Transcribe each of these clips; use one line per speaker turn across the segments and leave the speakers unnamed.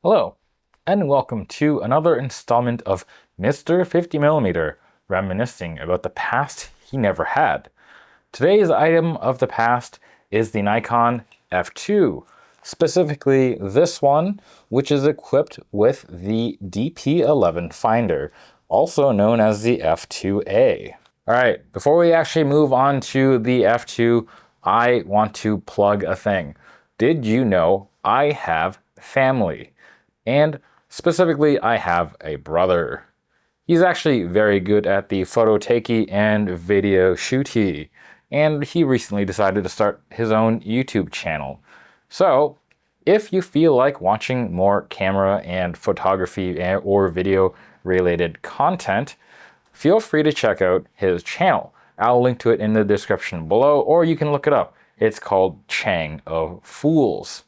Hello, and welcome to another installment of Mr. 50mm, reminiscing about the past he never had. Today's item of the past is the Nikon F2, specifically this one, which is equipped with the DP11 finder, also known as the F2a. Alright, before we actually move on to the F2, I want to plug a thing. Did you know I have family? And specifically, I have a brother. He's actually very good at the photo takey and video shooty, and he recently decided to start his own YouTube channel. So, if you feel like watching more camera and photography or video related content, feel free to check out his channel. I'll link to it in the description below, or you can look it up. It's called Chang of Fools.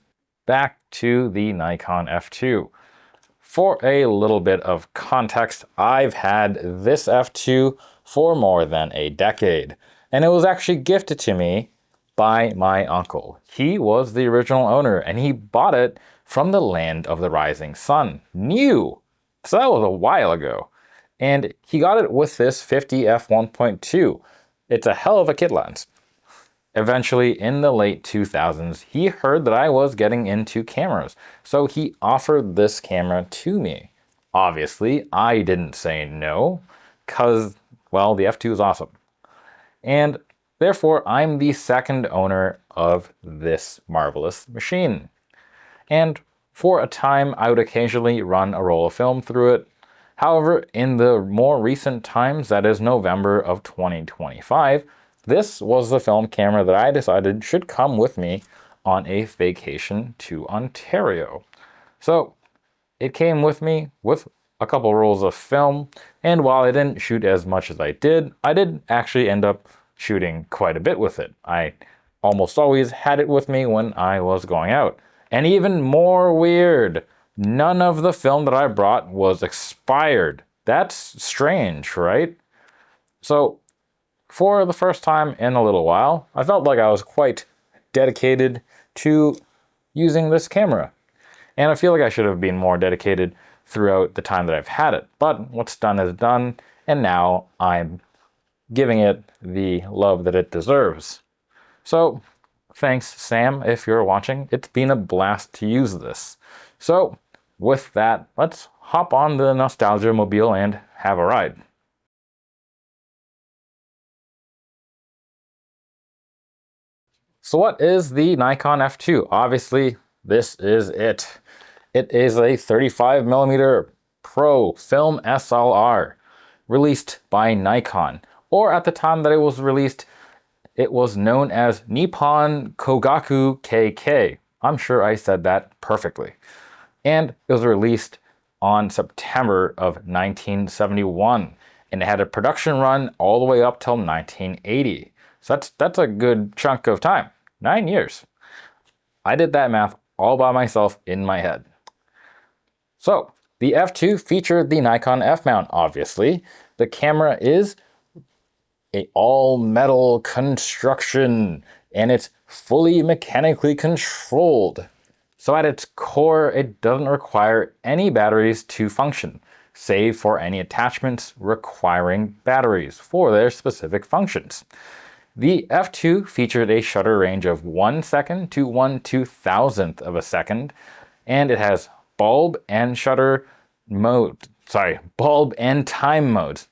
Back to the Nikon F2. For a little bit of context, I've had this F2 for more than a decade, and it was actually gifted to me by my uncle. He was the original owner, and he bought it from the land of the rising sun. New! So that was a while ago. And he got it with this 50 f1.2. It's a hell of a kit lens. Eventually, in the late 2000s, he heard that I was getting into cameras, so he offered this camera to me. Obviously, I didn't say no, because, well, the F2 is awesome. And therefore, I'm the second owner of this marvelous machine. And for a time, I would occasionally run a roll of film through it. However, in the more recent times, that is November of 2025, this was the film camera that I decided should come with me on a vacation to Ontario. So it came with me with a couple rolls of film, and while I didn't shoot as much as I did actually end up shooting quite a bit with it. I almost always had it with me when I was going out. And even more weird, none of the film that I brought was expired. That's strange, right? So for the first time in a little while, I felt like I was quite dedicated to using this camera. And I feel like I should have been more dedicated throughout the time that I've had it. But what's done is done, and now I'm giving it the love that it deserves. So, thanks Sam, if you're watching. It's been a blast to use this. So, with that, let's hop on the Nostalgia Mobile and have a ride. So what is the Nikon F2? Obviously, this is it. It is a 35mm Pro Film SLR released by Nikon. Or at the time that it was released, it was known as Nippon Kogaku KK. I'm sure I said that perfectly. And it was released on September of 1971. And it had a production run all the way up till 1980. So that's a good chunk of time. 9 years. I did that math all by myself in my head. So, the F2 featured the Nikon F mount, obviously. The camera is an all-metal construction, and it's fully mechanically controlled. So at its core, it doesn't require any batteries to function, save for any attachments requiring batteries for their specific functions. The F2 featured a shutter range of 1 second to 1/2000th of a second, and it has bulb and time modes.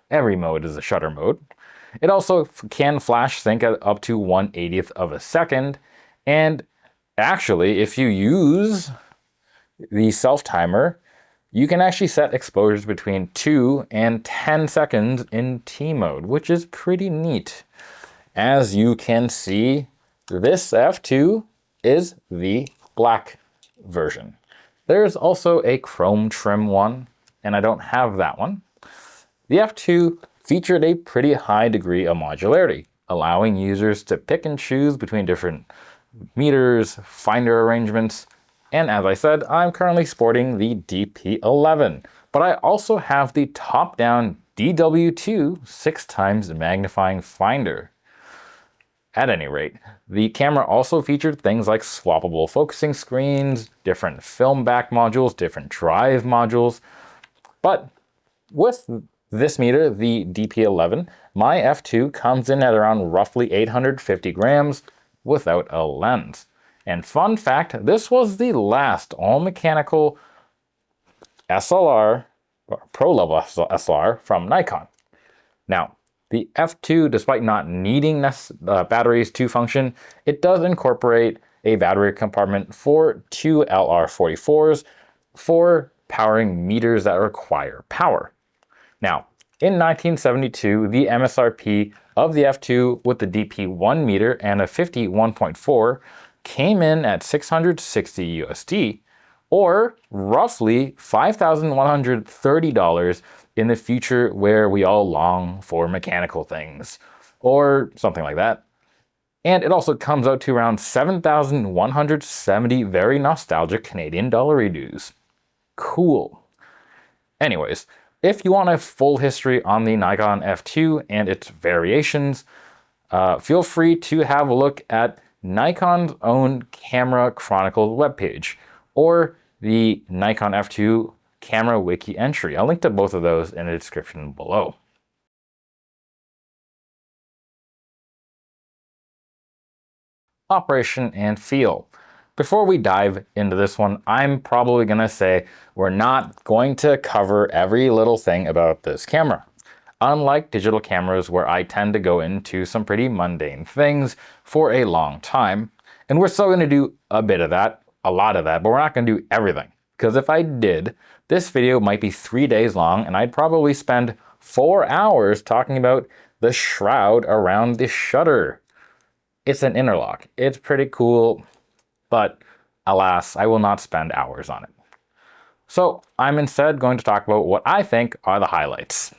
Every mode is a shutter mode. It also can flash sync at up to 1/80th of a second, and actually, if you use the self-timer, you can actually set exposures between 2 and 10 seconds in T mode, which is pretty neat. As you can see, this F2 is the black version. There's also a chrome trim one, and I don't have that one. The F2 featured a pretty high degree of modularity, allowing users to pick and choose between different meters, finder arrangements, and as I said, I'm currently sporting the DP11, but I also have the top-down DW2 6x magnifying finder. At any rate, the camera also featured things like swappable focusing screens, different film back modules, different drive modules. But with this meter, the DP11, my F2 comes in at around roughly 850 grams without a lens. And fun fact, this was the last all-mechanical SLR, or pro-level SLR from Nikon. Now, the F2, despite not needing batteries to function, it does incorporate a battery compartment for two LR44s for powering meters that require power. Now, in 1972, the MSRP of the F2 with the DP1 meter and a 50 1.4 came in at $660 USD, or roughly $5,130 in the future where we all long for mechanical things, or something like that. And it also comes out to around 7,170 very nostalgic Canadian dollar dues. Cool. Anyways, if you want a full history on the Nikon F2 and its variations, feel free to have a look at Nikon's own Camera Chronicles webpage, or the Nikon F2 Camera Wiki entry. I'll link to both of those in the description below. Operation and feel. Before we dive into this one, I'm probably going to say we're not going to cover every little thing about this camera. Unlike digital cameras where I tend to go into some pretty mundane things for a long time, and we're still going to do a bit of that, a lot of that, but we're not going to do everything. Because if I did, this video might be 3 days long and I'd probably spend 4 hours talking about the shroud around the shutter. It's an interlock. It's pretty cool, but alas, I will not spend hours on it. So I'm instead going to talk about what I think are the highlights.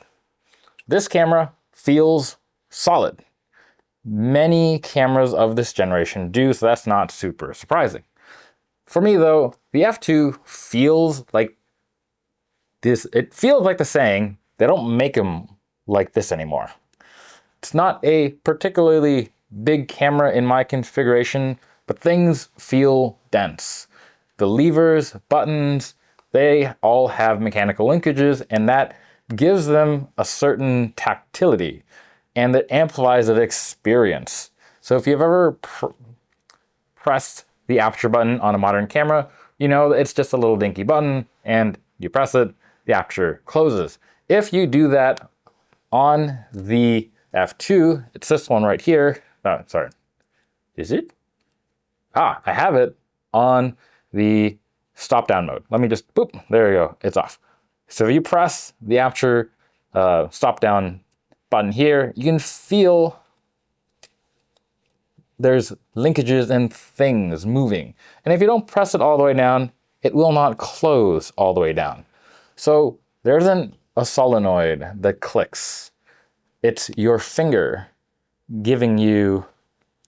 This camera feels solid. Many cameras of this generation do, so that's not super surprising. For me though, the F2 feels like this. It feels like the saying, they don't make them like this anymore. It's not a particularly big camera in my configuration, but things feel dense. The levers, buttons, they all have mechanical linkages, and that gives them a certain tactility, and that amplifies the experience. So if you've ever pressed the aperture button on a modern camera, you know it's just a little dinky button, and you press it, the aperture closes. If you do that on the F2, it's this one right here. Oh, sorry. Is it? Ah, I have it on the stop down mode. Let me just, boop, there you go, it's off. So if you press the aperture stop down button here, you can feel there's linkages and things moving. And if you don't press it all the way down, it will not close all the way down. So there isn't a solenoid that clicks. It's your finger giving you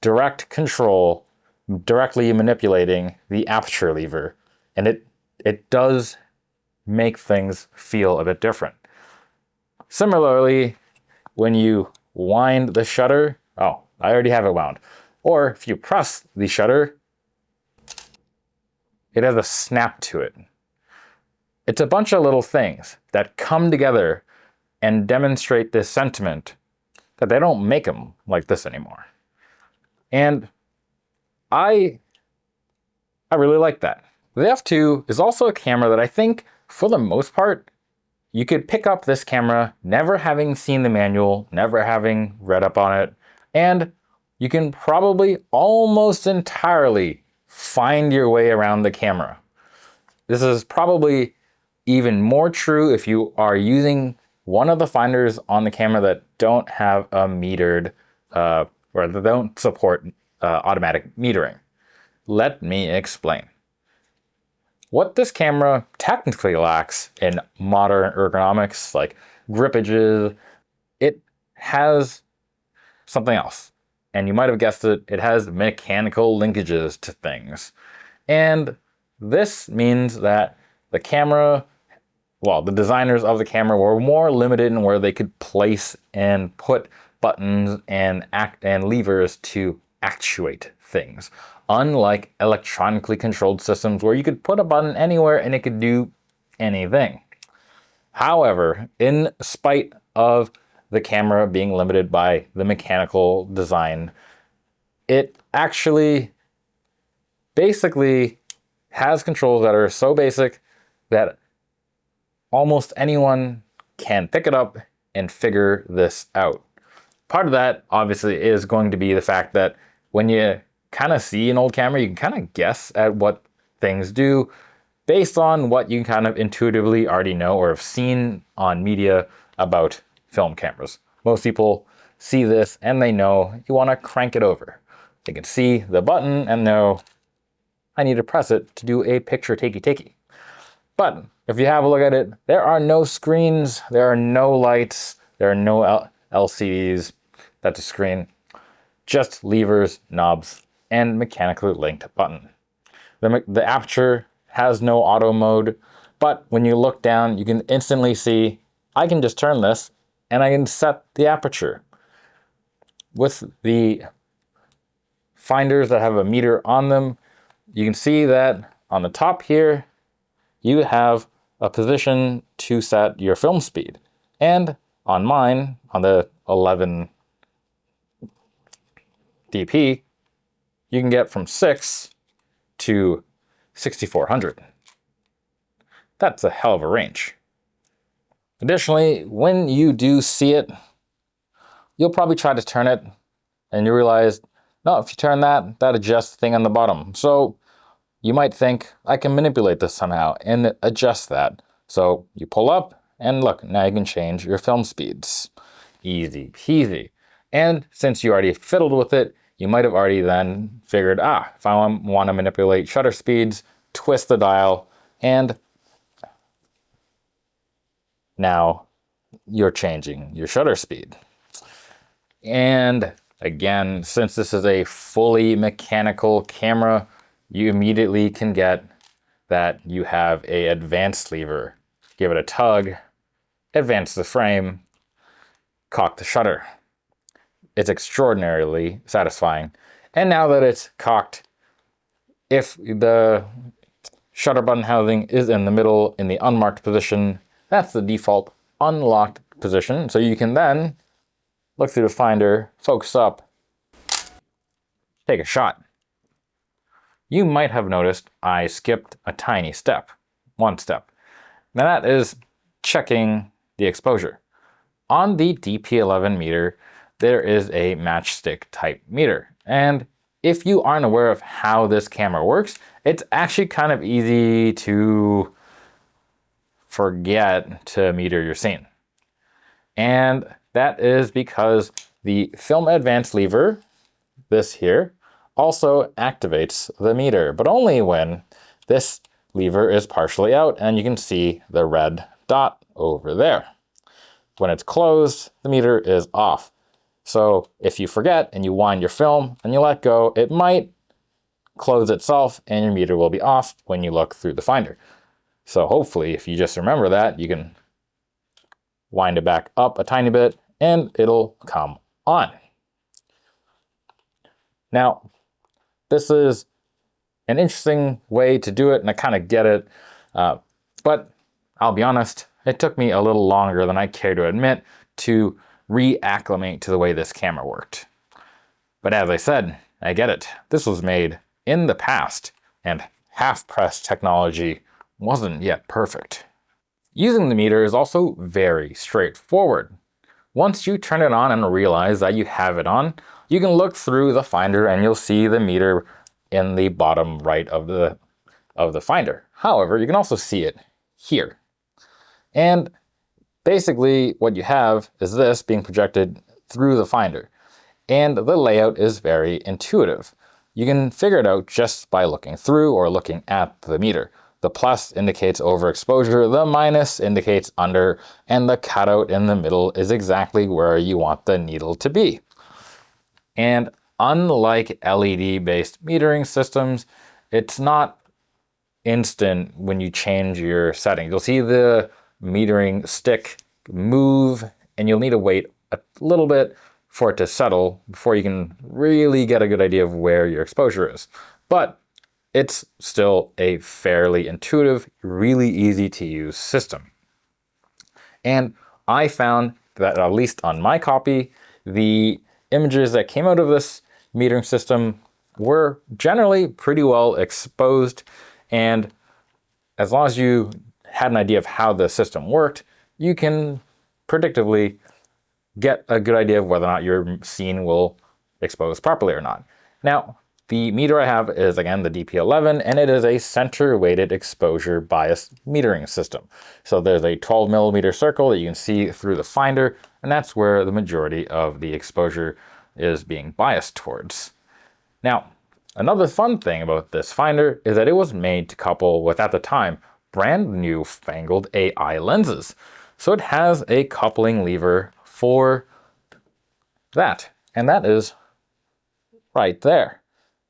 direct control, directly manipulating the aperture lever. And it does make things feel a bit different. Similarly, when you wind the shutter, oh, I already have it wound. Or if you press the shutter, it has a snap to it. It's a bunch of little things that come together and demonstrate this sentiment that they don't make them like this anymore. And I really like that. The F2 is also a camera that I think, for the most part, you could pick up this camera never having seen the manual, never having read up on it, and you can probably almost entirely find your way around the camera. This is probably even more true if you are using one of the finders on the camera that don't have a metered, or that don't support automatic metering. Let me explain. What this camera technically lacks in modern ergonomics, like grippages, it has something else. And you might have guessed it, it has mechanical linkages to things. And this means that the camera, well, the designers of the camera were more limited in where they could place and put buttons and levers to actuate things. Unlike electronically controlled systems where you could put a button anywhere and it could do anything. However, in spite of the camera being limited by the mechanical design, it actually basically has controls that are so basic that almost anyone can pick it up and figure this out. Part of that obviously is going to be the fact that when you kind of see an old camera, you can kind of guess at what things do based on what you kind of intuitively already know or have seen on media about film cameras. Most people see this and they know you want to crank it over. They can see the button and know I need to press it to do a picture takey. But if you have a look at it, there are no screens, there are no lights, there are no LCDs. That's a screen. Just levers, knobs, and mechanically linked button. The aperture has no auto mode, but when you look down, you can instantly see I can just turn this and I can set the aperture. With the finders that have a meter on them, you can see that on the top here, you have a position to set your film speed. And on mine, on the 11 DP, you can get from 6 to 6400. That's a hell of a range. Additionally, when you do see it, you'll probably try to turn it and you realize, no, if you turn that, that adjusts the thing on the bottom. So you might think, I can manipulate this somehow and adjust that. So you pull up and look, now you can change your film speeds. Easy peasy. And since you already fiddled with it, you might have already then figured, if I want to manipulate shutter speeds, twist the dial, and now you're changing your shutter speed. And again, since this is a fully mechanical camera, you immediately can get that you have an advanced lever. Give it a tug, advance the frame, cock the shutter. It's extraordinarily satisfying. And now that it's cocked, if the shutter button housing is in the middle in the unmarked position, that's the default unlocked position. So you can then look through the finder, focus up, take a shot. You might have noticed I skipped a tiny step, one step. Now that is checking the exposure. On the DP11 meter, there is a matchstick type meter. And if you aren't aware of how this camera works, it's actually kind of easy to forget to meter your scene. And that is because the film advance lever, this here, also activates the meter, but only when this lever is partially out and you can see the red dot over there. When it's closed, the meter is off. So if you forget and you wind your film and you let go, it might close itself and your meter will be off when you look through the finder. So hopefully if you just remember that, you can wind it back up a tiny bit and it'll come on. Now, this is an interesting way to do it and I kind of get it, but I'll be honest, it took me a little longer than I care to admit to reacclimate to the way this camera worked. But as I said, I get it. This was made in the past and half-press technology wasn't yet perfect. Using the meter is also very straightforward. Once you turn it on and realize that you have it on, you can look through the finder and you'll see the meter in the bottom right of the finder. However, you can also see it here. And basically what you have is this being projected through the finder. And the layout is very intuitive. You can figure it out just by looking through or looking at the meter. The plus indicates overexposure, the minus indicates under, and the cutout in the middle is exactly where you want the needle to be. And unlike LED-based metering systems, it's not instant when you change your settings. You'll see the metering stick move and you'll need to wait a little bit for it to settle before you can really get a good idea of where your exposure is. But it's still a fairly intuitive, really easy to use system. And I found that, at least on my copy, the images that came out of this metering system were generally pretty well exposed, and as long as you had an idea of how the system worked, you can predictably get a good idea of whether or not your scene will expose properly or not. Now, the meter I have is, again, the DP11, and it is a center-weighted exposure bias metering system. So there's a 12mm circle that you can see through the finder, and that's where the majority of the exposure is being biased towards. Now, another fun thing about this finder is that it was made to couple with, at the time, brand new fangled AI lenses. So it has a coupling lever for that, and that is right there.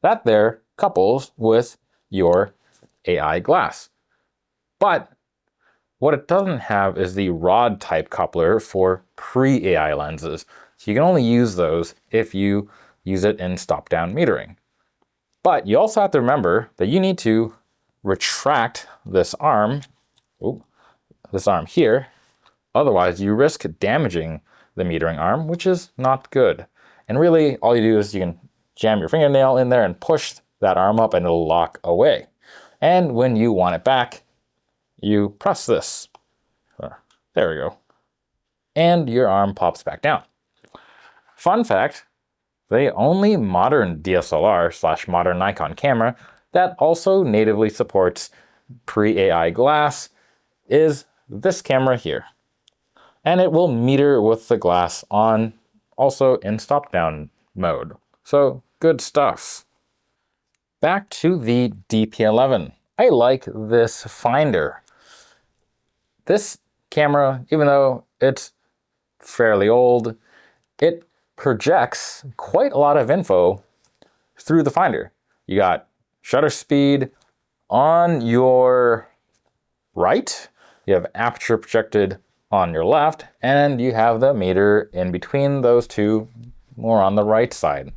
That there couples with your AI glass. But what it doesn't have is the rod type coupler for pre-AI lenses. So you can only use those if you use it in stop-down metering. But you also have to remember that you need to retract this arm, here, otherwise you risk damaging the metering arm, which is not good. And really, all you do is you can jam your fingernail in there and push that arm up and it'll lock away. And when you want it back, you press this. There we go. And your arm pops back down. Fun fact, the only modern DSLR / modern Nikon camera that also natively supports pre-AI glass is this camera here. And it will meter with the glass on, also in stop-down mode. So good stuff. Back to the DP11. I like this finder. This camera, even though it's fairly old, it projects quite a lot of info through the finder. You got shutter speed on your right, you have aperture projected on your left, and you have the meter in between those two, more on the right side.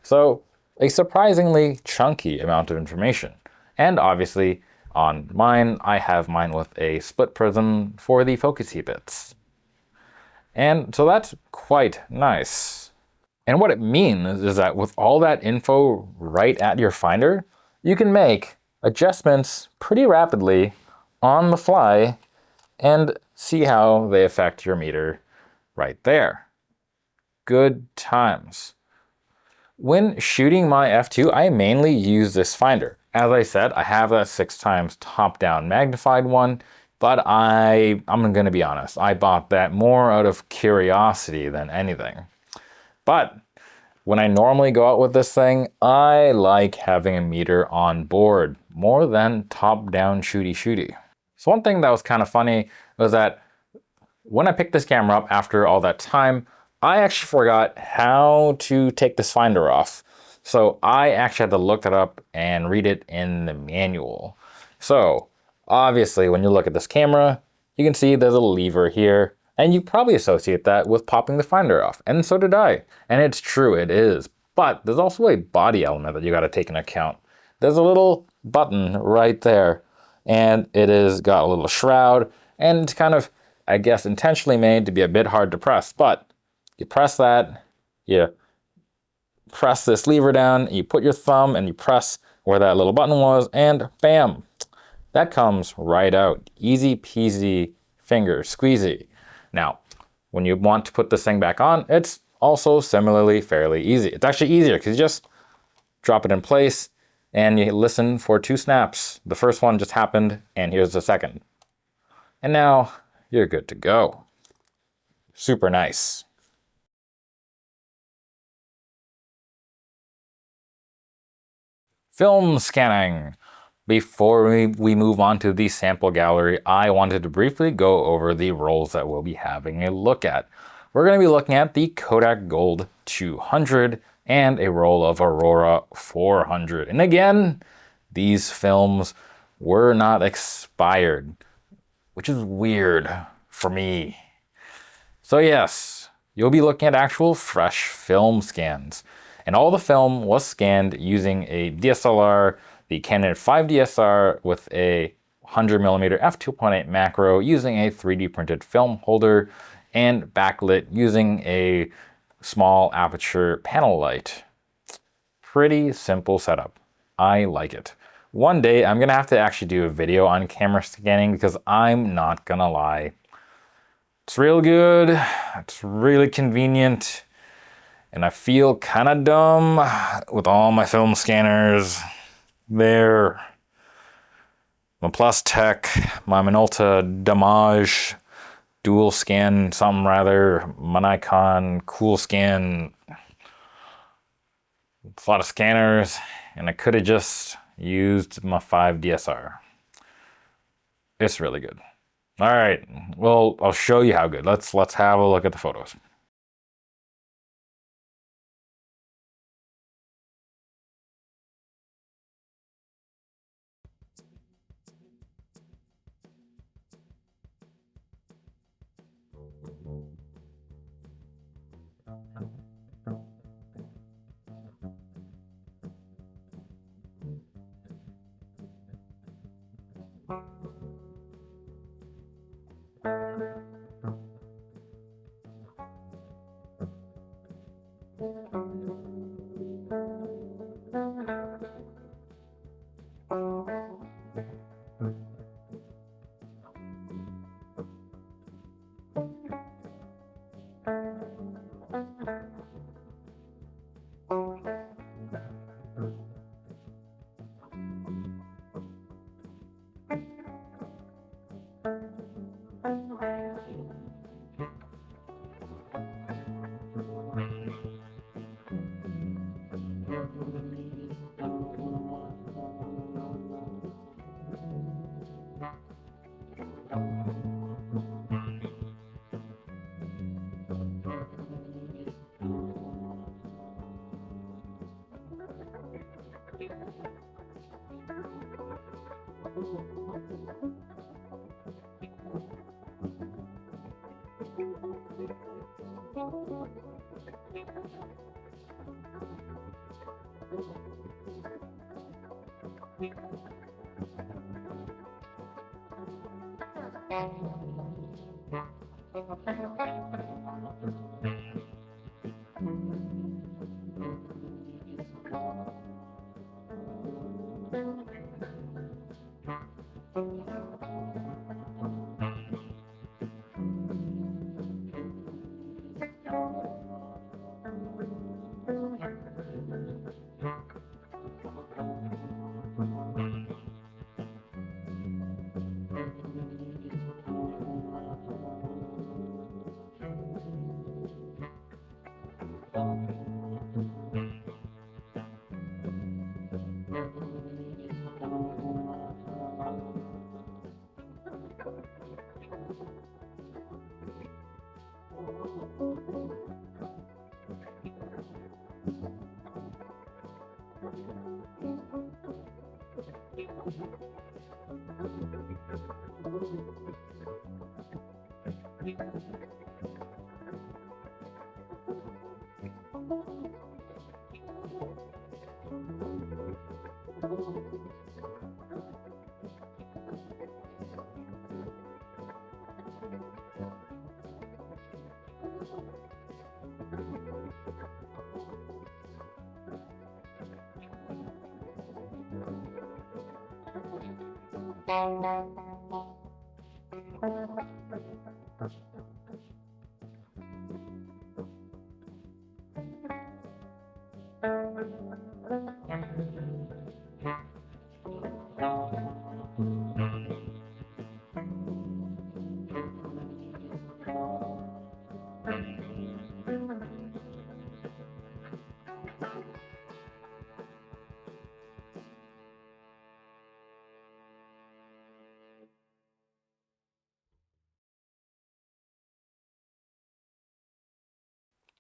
So a surprisingly chunky amount of information. And obviously on mine, I have mine with a split prism for the focusy bits. And so that's quite nice. And what it means is that with all that info right at your finder, you can make adjustments pretty rapidly on the fly and see how they affect your meter right there. Good times. When shooting my F2, I mainly use this finder. As I said, I have that 6x top-down magnified one, but I'm going to be honest, I bought that more out of curiosity than anything. But when I normally go out with this thing, I like having a meter on board more than top-down shooty. So one thing that was kind of funny was that when I picked this camera up after all that time, I actually forgot how to take this finder off. So I actually had to look that up and read it in the manual. So obviously when you look at this camera, you can see there's a lever here, and you probably associate that with popping the finder off. And so did I. And it's true, it is. But there's also a body element that you gotta take into account. There's a little button right there, and it is got a little shroud, and it's kind of, I guess, intentionally made to be a bit hard to press. But you press that, you press this lever down, you put your thumb and you press where that little button was, and bam, that comes right out. Easy peasy finger squeezy. Now, when you want to put this thing back on, it's also similarly fairly easy. It's actually easier because you just drop it in place and you listen for 2 snaps. The first one just happened, and here's the second. And now you're good to go. Super nice. Film scanning. Before we move on to the sample gallery, I wanted to briefly go over the rolls that we'll be having a look at. We're going to be looking at the Kodak Gold 200 and a roll of Aurora 400. And again, these films were not expired, which is weird for me. So yes, you'll be looking at actual fresh film scans. And all the film was scanned using a DSLR, the Canon 5 DSLR with a 100mm f2.8 macro using a 3D printed film holder and backlit using a small aperture panel light. Pretty simple setup. I like it. One day I'm gonna have to actually do a video on camera scanning because I'm not gonna lie. It's real good, it's really convenient, and I feel kind of dumb with all my film scanners there. My Plus Tech, my Minolta Damage, dual scan something rather, my Nikon Cool Scan. It's a lot of scanners, and I could have just used my 5 DSLR. It's really good. All right, well, I'll show you how good. Let's have a look at the photos.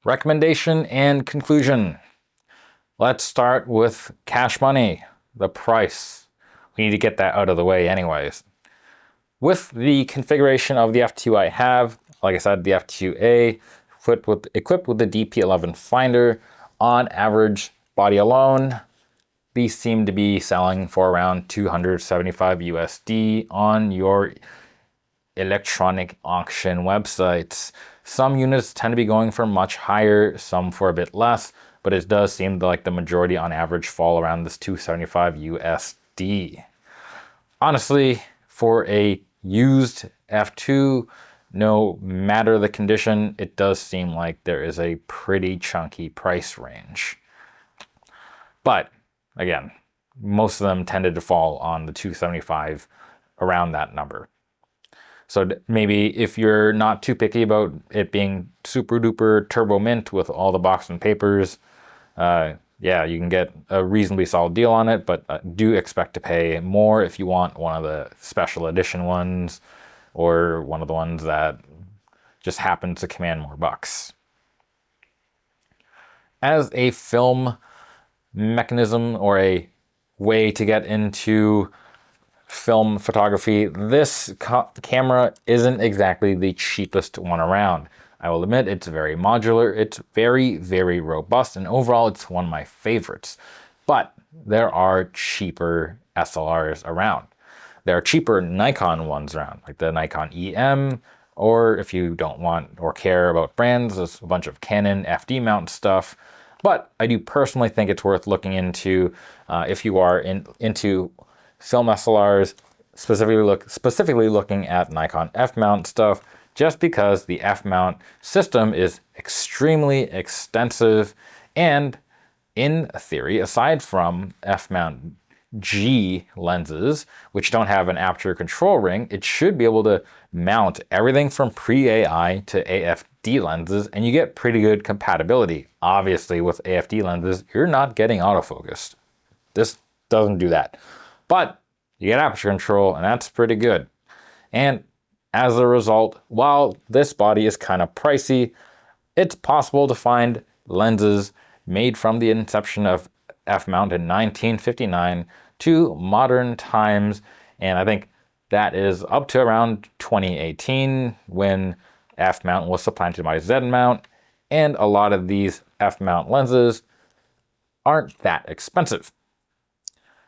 Recommendation and conclusion. Let's start with cash money, the price. We need to get that out of the way anyways. With the configuration of the F2 I have, like I said, the F2a, equipped with the DP11 finder. On average, body alone, these seem to be selling for around 275 USD on your electronic auction websites. Some units tend to be going for much higher, some for a bit less, but it does seem like the majority on average fall around this 275 USD. Honestly, for a used F2, no matter the condition, it does seem like there is a pretty chunky price range. But again, most of them tended to fall on the 275, around that number. So maybe if you're not too picky about it being super duper turbo mint with all the box and papers, yeah, you can get a reasonably solid deal on it, but do expect to pay more if you want one of the special edition ones or one of the ones that just happens to command more bucks. As a film mechanism or a way to get into film photography, this camera isn't exactly the cheapest one around. I will admit it's very modular, it's very, very robust, and overall it's one of my favorites. But there are cheaper SLRs around. There are cheaper Nikon ones around, like the Nikon EM, or if you don't want or care about brands, there's a bunch of Canon FD mount stuff. But I do personally think it's worth looking into if you are into film SLRs, specifically looking at Nikon F mount stuff, just because the F mount system is extremely extensive, and in theory, aside from F mount G lenses, which don't have an aperture control ring, it should be able to mount everything from pre-AI to AFD lenses, and you get pretty good compatibility. Obviously, with AFD lenses, you're not getting autofocus. This doesn't do that. But you get aperture control, and that's pretty good. And as a result, while this body is kind of pricey, it's possible to find lenses made from the inception of F-mount in 1959 to modern times, and I think that is up to around 2018 when F-mount was supplanted by Z-mount, and a lot of these F-mount lenses aren't that expensive.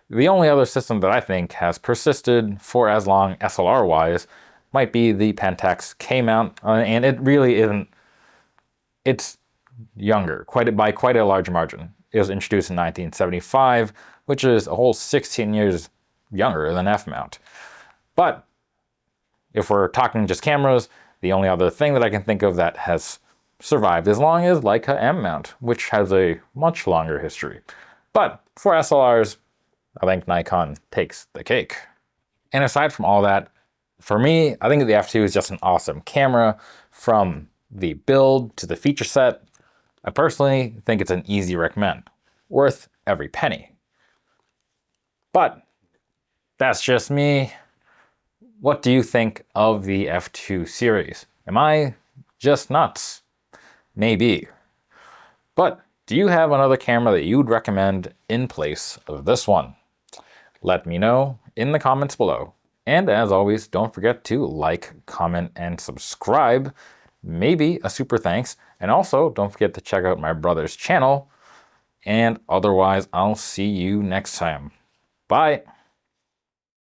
The only other system that I think has persisted for as long SLR-wise might be the Pentax K-mount, and it really isn't. It's younger, by quite a large margin. It was introduced in 1975, which is a whole 16 years younger than F-mount. But if we're talking just cameras, the only other thing that I can think of that has survived as long is Leica M-mount, which has a much longer history. But for SLRs, I think Nikon takes the cake. And aside from all that, for me, I think the F2 is just an awesome camera. From the build to the feature set, I personally think it's an easy recommend, worth every penny. But that's just me. What do you think of the F2 series? Am I just nuts? Maybe. But do you have another camera that you would recommend in place of this one? Let me know in the comments below. And as always, don't forget to like, comment, and subscribe. Maybe a super thanks. And also, don't forget to check out my brother's channel. And otherwise, I'll see you next time. Bye.